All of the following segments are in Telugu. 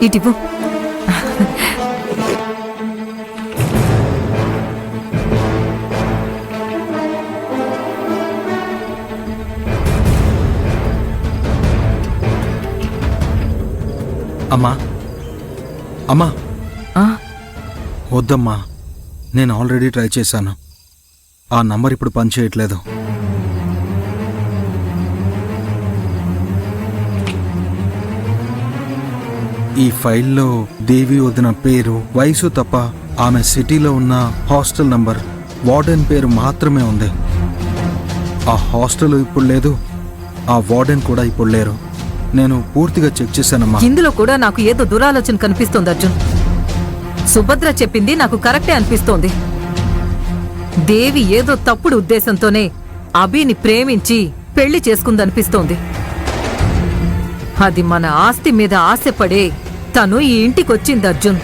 ఇటివ్వు. అమ్మా అమ్మా ఆ, వద్దమ్మా, నేను ఆల్రెడీ ట్రై చేశాను. ఆ నంబర్ ఇప్పుడు పనిచేయట్లేదు. ఈ ఫైల్లో దేవి వదిన పేరు, వయసు తప్ప ఆమె సిటీలో ఉన్న హాస్టల్ నంబర్, వార్డెన్ పేరు మాత్రమే ఉంది. ఆ హాస్టల్ ఇప్పుడు లేదు, ఆ వార్డెన్ కూడా ఇప్పుడు లేరు. నేను పూర్తిగా చెక్ చేశానమ్మా. ఇందులో కూడా నాకు ఏదో దురాలోచన కనిపిస్తోంది అర్జున్. సుభద్ర చెప్పింది నాకు కరెక్టే అనిపిస్తోంది. దేవి ఏదో తప్పుడు ఉద్దేశంతోనే అభిని ప్రేమించి పెళ్లి చేసుకుందనిపిస్తోంది. అది మన ఆస్తి మీద ఆశపడే తను ఈ ఇంటికొచ్చింది అర్జున్.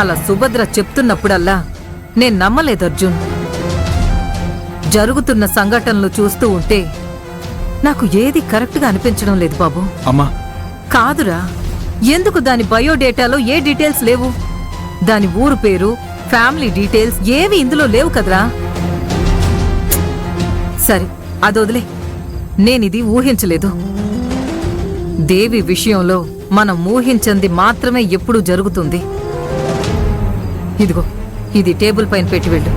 అలా సుభద్ర చెప్తున్నప్పుడల్లా నేను నమ్మలేదు అర్జున్. జరుగుతున్న సంఘటనలు చూస్తూ ఉంటే నాకు ఏది కరెక్ట్గా అనిపించడం లేదు బాబు. అమ్మా కాదురా, ఎందుకు దాని బయోడేటాలో ఏ డీటెయిల్స్ లేవు? దాని ఊరు పేరు, ఫ్యామిలీ డీటెయిల్స్ ఏవి ఇందులో లేవు కదరా. సరే, అదొదిలే. నేనిది ఊహించలేదు. దేవి విషయంలో మనం ఊహించింది మాత్రమే ఎప్పుడూ జరుగుతుంది. ఇదిగో, ఇది టేబుల్ పైన పెట్టి వెళ్ళు.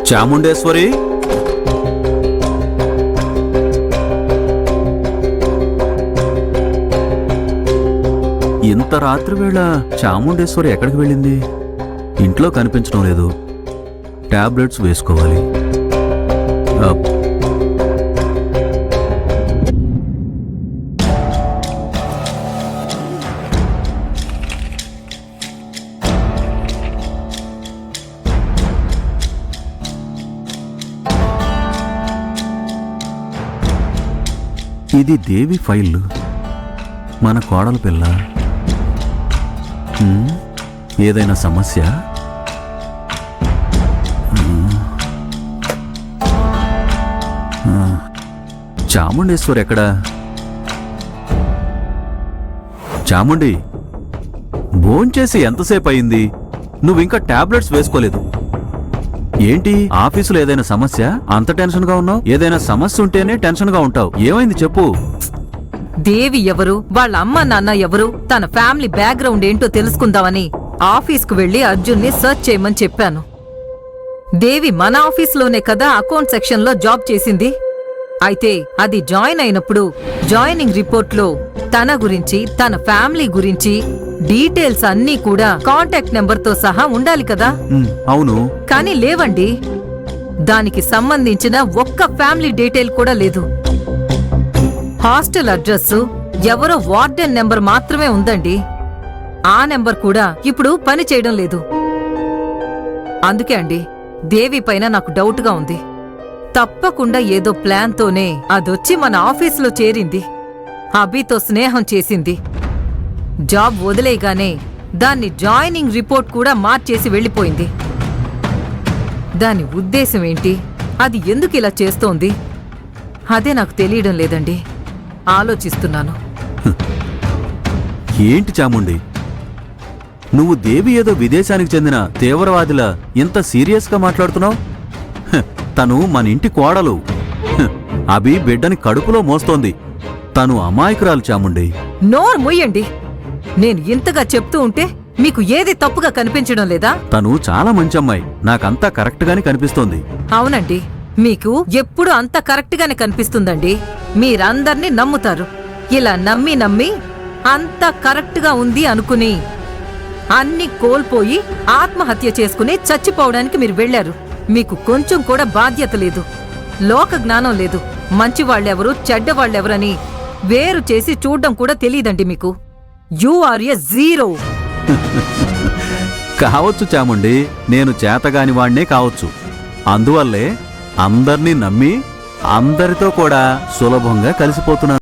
చాముండేశ్వరి, ఇంత రాత్రి వేళ చాముండేశ్వరి ఎక్కడికి వెళ్ళింది? ఇంట్లో కనిపించడం లేదు. టాబ్లెట్స్ వేసుకోవాలి. ఇది దేవి ఫైల్. మన కోడల పిల్ల. ఏదైనా సమస్య? చాముండేశ్వరి ఎక్కడా? చాముండి, భోంచేసి ఎంతసేపు అయింది? నువ్వింకా టాబ్లెట్స్ వేసుకోలేదు. ఏంటి, ఆఫీసులో ఏదైనా సమస్య? అంత టెన్షన్ గా ఉన్నావు? ఏదైనా సమస్య ఉంటేనే టెన్షన్ గా ఉంటావు. ఏమైంది చెప్పు. దేవి ఎవరు, వాళ్ళ అమ్మ నాన్న ఎవరు, తన ఫ్యామిలీ బ్యాక్గ్రౌండ్ ఏంటో తెలుసుకుందామని ఆఫీస్కు వెళ్లి అర్జున్ని సర్చ్ చేయమని చెప్పాను. దేవి మన ఆఫీస్లోనే కదా అకౌంట్ సెక్షన్లో జాబ్ చేసింది. అయితే అది జాయిన్ అయినప్పుడు జాయినింగ్ రిపోర్ట్లో తన గురించి, తన ఫ్యామిలీ గురించి డీటెయిల్స్ అన్నీ కూడా కాంటాక్ట్ నెంబర్తో సహా ఉండాలి కదా. అవును, కానీ లేవండి. దానికి సంబంధించిన ఒక్క ఫ్యామిలీ డీటెయిల్ కూడా లేదు. హాస్టల్ అడ్రస్, ఎవరో వార్డెన్ నెంబర్ మాత్రమే ఉందండి. ఆ నెంబర్ కూడా ఇప్పుడు పని చేయడం లేదు. అందుకే అండి, దేవి పైన నాకు డౌట్గా ఉంది. తప్పకుండా ఏదో ప్లాన్తోనే అదొచ్చి మన ఆఫీసులో చేరింది. అభితో స్నేహం చేసింది. జాబ్ వదిలేయగానే దాన్ని జాయినింగ్ రిపోర్ట్ కూడా మార్చేసి వెళ్ళిపోయింది. దాని ఉద్దేశం ఏంటి? అది ఎందుకు ఇలా చేస్తోంది? అదే నాకు తెలియడం లేదండి. ఆలోచిస్తున్నాను. ఏంటి చాముండి, నువ్వు దేవి ఏదో విదేశానికి చెందిన తీవ్రవాదిలా ఇంత సీరియస్గా మాట్లాడుతున్నావు? తను మన ఇంటి కోడలు. అభి బిడ్డని కడుపులో మోస్తోంది. తను అమాయకురాలు చాముండి. నోరు ముయ్యండి. నేను ఇంతగా చెప్తూ ఉంటే మీకు ఏది తప్పుగా కనిపించడం లేదా? తను చాలా మంచి అమ్మాయి. నాకంతా కరెక్ట్గానే కనిపిస్తోంది. అవునండి, మీకు ఎప్పుడు అంత కరెక్ట్గానే కనిపిస్తుందండి. మీరందర్నీ నమ్ముతారు. ఇలా నమ్మి నమ్మి అంత కరెక్ట్గా ఉంది అనుకుని అన్ని కోల్పోయి ఆత్మహత్య చేసుకుని చచ్చిపోవడానికి మీరు వెళ్లారు. మీకు కొంచెం కూడా బాధ్యత లేదు, లోక జ్ఞానం లేదు. మంచివాళ్లెవరు, చెడ్డవాళ్లెవరని వేరు చేసి చూడ్డం కూడా తెలీదండి మీకు. You are a zero. కావచ్చు చాముండి, నేను చేతగాని వాణ్ణే కావచ్చు. అందువల్లే అందర్నీ నమ్మి అందరితో కూడా సులభంగా కలిసిపోతున్నాను.